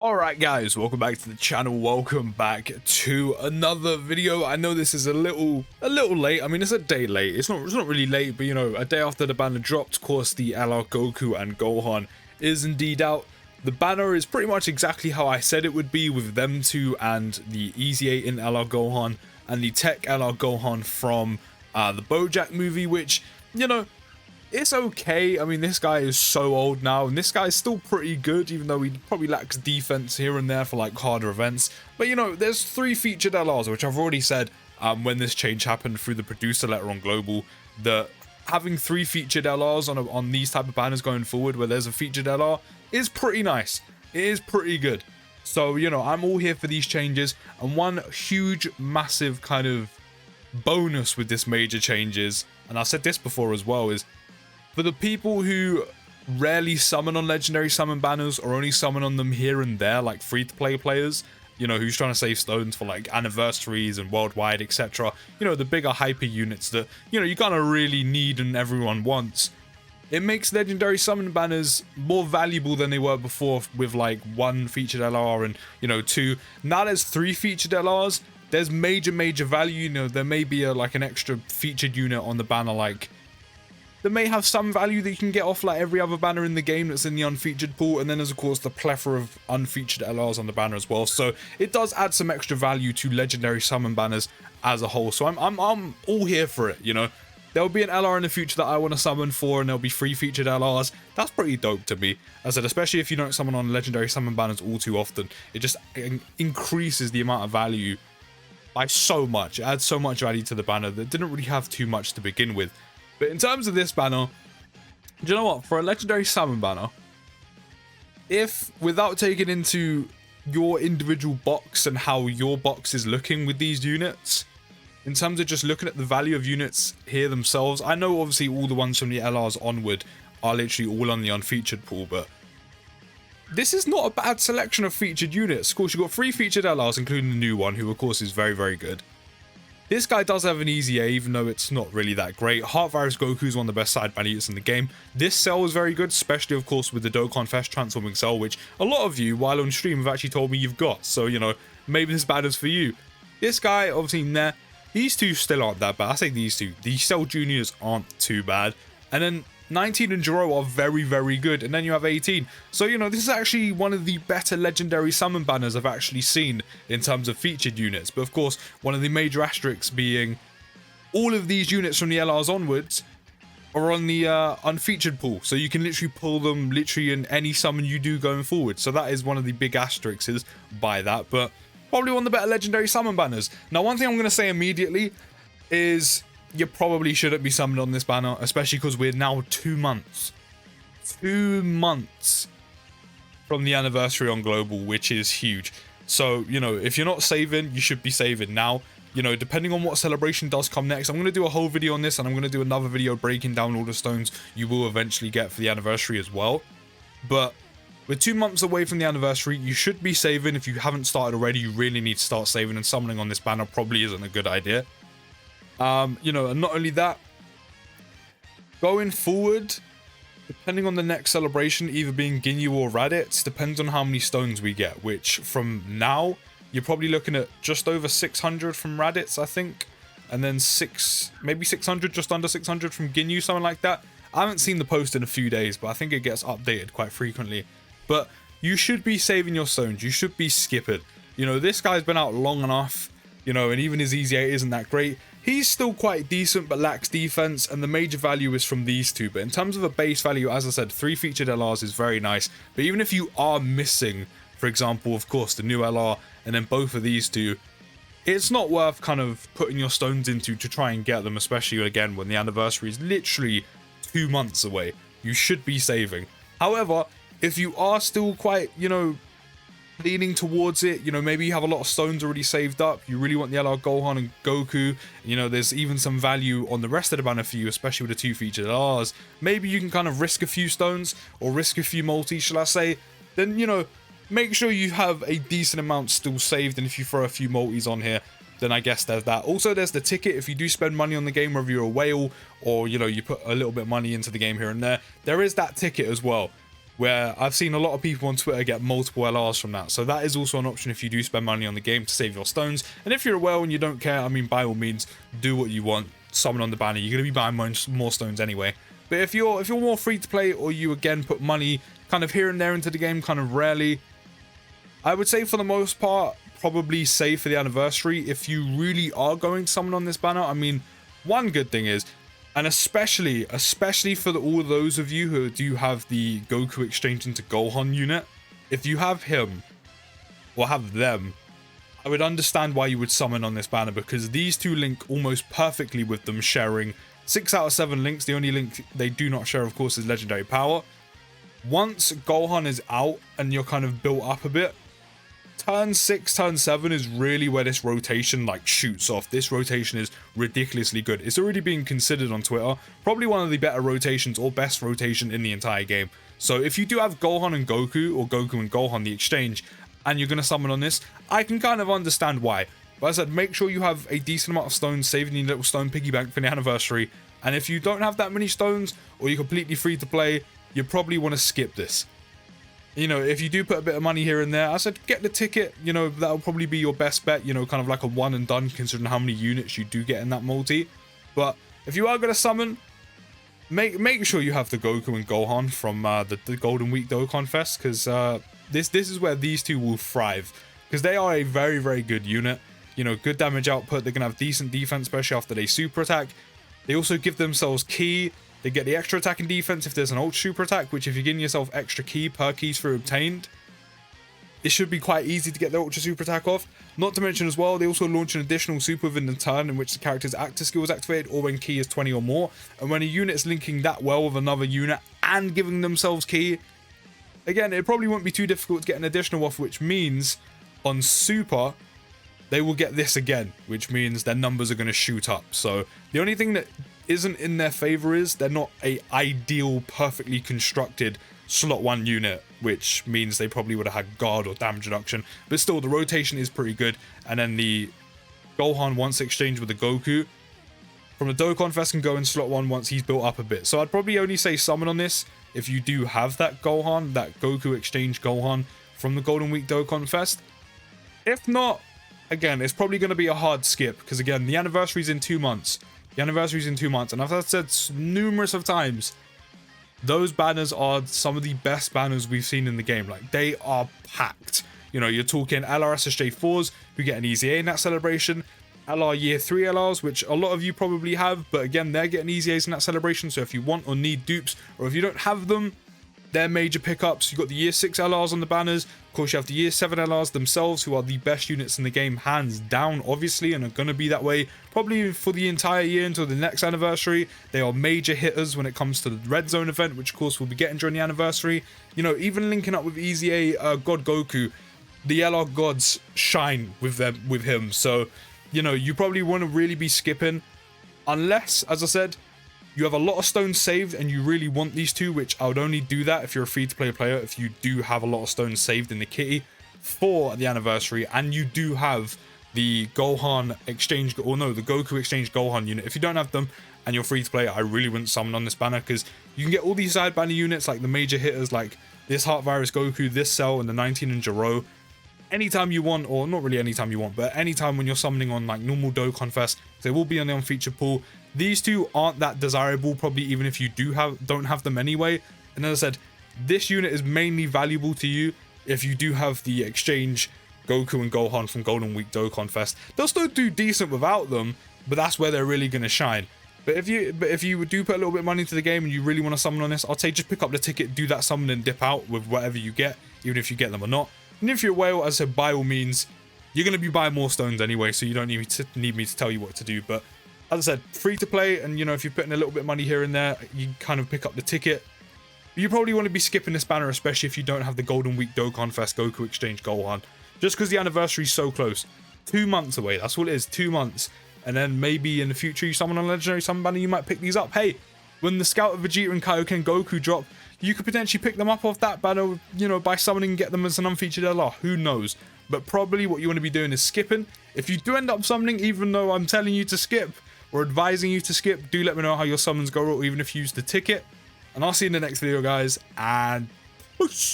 Alright guys, welcome back to the channel, welcome back to another video. I know this is a little late. I mean, it's a day late. It's not really late, but you know, a day after the banner dropped. Of course, the LR Goku and Gohan is indeed out. The banner is pretty much exactly how I said it would be, with them two and the Easy 8 in LR Gohan and the Tech LR Gohan from the BoJack movie, which, you know, it's okay. I mean, this guy is so old now, and this guy's still pretty good, even though he probably lacks defense here and there for like harder events. But you know, there's 3 featured LRs, which I've already said when this change happened through the producer letter on Global, that having 3 featured LRs on these type of banners going forward, where there's a featured LR, is pretty nice. It is pretty good. So you know, I'm all here for these changes, and one huge, massive kind of bonus with this major changes, and I said this before as well, is for the people who rarely summon on legendary summon banners or only summon on them here and there, like free-to-play players, you know, who's trying to save stones for like anniversaries and worldwide, etc. You know, the bigger hyper units that, you know, you kind of really need and everyone wants. It makes legendary summon banners more valuable than they were before, with like 1 featured LR and, you know, 2. Now there's 3 featured LRs. There's major value. You know, there may be like an extra featured unit on the banner, like that may have some value that you can get off like every other banner in the game that's in the unfeatured pool, and then there's of course the plethora of unfeatured LRs on the banner as well. So it does add some extra value to legendary summon banners as a whole. So I'm all here for it. You know, there'll be an LR in the future that I want to summon for, and there'll be 3 featured LRs. That's pretty dope to me. As I said, especially if you don't summon on legendary summon banners all too often, it just increases the amount of value by so much. It adds so much value to the banner that didn't really have too much to begin with. But in terms of this banner, do you know what? For a legendary summon banner, if, without taking into your individual box and how your box is looking with these units, in terms of just looking at the value of units here themselves, I know obviously all the ones from the LRs onward are literally all on the unfeatured pool, but this is not a bad selection of featured units. Of course, you've got 3 featured LRs, including the new one, who of course is very good. This guy does have an easy A, even though it's not really that great. Heart Virus Goku is one of the best side banner units in the game. This cell is very good, especially of course with the Dokkan Fest transforming cell, which a lot of you, while on stream, have actually told me you've got. So, you know, maybe this banner's for you. This guy, obviously, nah. These two still aren't that bad. I say these two. The Cell Juniors aren't too bad. And then 19 and Jiro are very good, and then you have 18. So, you know, this is actually one of the better legendary summon banners I've actually seen in terms of featured units. But of course, one of the major asterisks being all of these units from the LRs onwards are on the unfeatured pool, so you can literally pull them literally in any summon you do going forward. So that is one of the big asterisks by that, but probably one of the better legendary summon banners. Now, one thing I'm going to say immediately is you probably shouldn't be summoned on this banner, especially because we're now 2 months from the anniversary on Global, which is huge. So, you know, if you're not saving, you should be saving now. You know, depending on what celebration does come next, I'm going to do a whole video on this, and I'm going to do another video breaking down all the stones you will eventually get for the anniversary as well. But we're 2 months away from the anniversary. You should be saving. If you haven't started already, you really need to start saving, and summoning on this banner probably isn't a good idea. You know, and not only that, going forward, depending on the next celebration, either being Ginyu or Raditz, depends on how many stones we get, which from now, you're probably looking at just over 600 from Raditz, I think, and then maybe 600, just under 600 from Ginyu, something like that. I haven't seen the post in a few days, but I think it gets updated quite frequently. But you should be saving your stones. You should be skipping. You know, this guy's been out long enough, you know, and even his Easy 8 isn't that great. He's still quite decent, but lacks defense, and the major value is from these two. But in terms of a base value, as I said, 3 featured LRs is very nice. But even if you are missing, for example, of course, the new LR, and then both of these two, it's not worth kind of putting your stones into to try and get them, especially again when the anniversary is literally 2 months away. You should be saving. However, if you are still quite, you know, leaning towards it, you know, maybe you have a lot of stones already saved up, you really want the LR Gohan and Goku, you know, there's even some value on the rest of the banner for you, especially with the 2 featured LRs, maybe you can kind of risk a few stones, or risk a few multis, shall I say, then, you know, make sure you have a decent amount still saved, and if you throw a few multis on here, then I guess there's that. Also, there's the ticket. If you do spend money on the game, whether you're a whale, or, you know, you put a little bit of money into the game here and there is that ticket as well. where I've seen a lot of people on Twitter get multiple LRs from that. So that is also an option if you do spend money on the game to save your stones. And if you're a whale and you don't care, I mean, by all means, do what you want. Summon on the banner. You're going to be buying more stones anyway. But if you're more free to play, or you again put money kind of here and there into the game, kind of rarely, I would say for the most part, probably save for the anniversary if you really are going to summon on this banner. I mean, one good thing is, and especially for all those of you who do have the Goku exchange into Gohan unit, if you have him or have them, I would understand why you would summon on this banner, because these two link almost perfectly with them sharing 6 out of 7 links. The only link they do not share, of course, is legendary power. Once Gohan is out and you're kind of built up a bit, turn 6, turn 7 is really where this rotation like shoots off. This rotation is ridiculously good. It's already being considered on Twitter, probably one of the better rotations or best rotation in the entire game. So if you do have Gohan and Goku, or Goku and Gohan, the exchange, and you're going to summon on this, I can kind of understand why. But as I said, make sure you have a decent amount of stones, saving your little stone piggy bank for the anniversary. And if you don't have that many stones, or you're completely free to play, you probably want to skip this. You know, if you do put a bit of money here and there, I said get the ticket. You know, that'll probably be your best bet. You know, kind of like a one and done, considering how many units you do get in that multi. But if you are going to summon, make sure you have the Goku and Gohan from the Golden Week Dokkan Fest, because this is where these two will thrive, because they are a very, very good unit. You know, good damage output. They're going to have decent defense, especially after they super attack. They also give themselves ki. They get the extra attack and defense if there's an ultra super attack, which if you're giving yourself extra ki per keys for obtained, it should be quite easy to get the ultra super attack off. Not to mention as well, they also launch an additional super within the turn in which the character's active skill is activated, or when ki is 20 or more. And when a unit's linking that well with another unit and giving themselves ki, again, it probably won't be too difficult to get an additional off, which means on super, they will get this again, which means their numbers are going to shoot up. So the only thing that isn't in their favor is they're not a ideal, perfectly constructed slot 1 unit, which means they probably would have had guard or damage reduction. But still, the rotation is pretty good. And then the Gohan once exchanged with the Goku from the Dokkan Fest can go in slot 1 once he's built up a bit. So I'd probably only say summon on this if you do have that Gohan, that Goku exchange Gohan from the Golden Week Dokkan Fest. If not, again, it's probably going to be a hard skip, because again, the anniversary's in 2 months. The anniversary's in 2 months, and I've said numerous of times, those banners are some of the best banners we've seen in the game. Like, they are packed. You know, you're talking LR SSJ 4s who get an EZA in that celebration, LR Year 3 LRs, which a lot of you probably have, but again, they're getting EZAs in that celebration. So if you want or need dupes, or if you don't have them, they're major pickups. You've got the Year 6 LRs on the banners. Of course, you have the Year 7 LRs themselves, who are the best units in the game, hands down, obviously, and are going to be that way probably for the entire year until the next anniversary. They are major hitters when it comes to the Red Zone event, which, of course, we'll be getting during the anniversary. You know, even linking up with EZA God Goku, the LR gods shine with him. So, you know, you probably want to really be skipping, unless, as I said, you have a lot of stones saved and you really want these two, which I would only do that if you're a free-to-play player, if you do have a lot of stones saved in the kitty for the anniversary, and you do have the Gohan exchange, or no, the Goku exchange Gohan unit. If you don't have them and you're free-to-play, I really wouldn't summon on this banner, because you can get all these side banner units, like the major hitters, like this Heart Virus Goku, this Cell, and the 19 and Jiro, anytime you want, or not really anytime you want, but anytime when you're summoning on like normal Dokkan Fest, they will be on the unfeatured pool. These two aren't that desirable, probably, even if you don't have them anyway. And as I said, this unit is mainly valuable to you if you do have the exchange Goku and Gohan from Golden Week Dokkan Fest. They'll still do decent without them, but that's where they're really going to shine. But if you do put a little bit of money into the game and you really want to summon on this, I'd say just pick up the ticket, do that summon, and dip out with whatever you get, even if you get them or not. And if you're a whale, as I said, by all means, you're going to be buying more stones anyway, so you don't need me to tell you what to do. But as I said, free to play, and you know, if you're putting a little bit of money here and there, you kind of pick up the ticket. You probably want to be skipping this banner, especially if you don't have the Golden Week Dokkan Fest Goku Exchange Gohan, just because the anniversary is so close. 2 months away, that's what it is, 2 months. And then maybe in the future you summon on Legendary Summon banner, you might pick these up. Hey, when the Scout of Vegeta and Kaioken Goku drop, you could potentially pick them up off that banner, you know, by summoning and get them as an unfeatured LR. Who knows? But probably what you want to be doing is skipping. If you do end up summoning, even though I'm telling you to skip or advising you to skip, do let me know how your summons go, or even if you use the ticket. And I'll see you in the next video, guys, and Peace.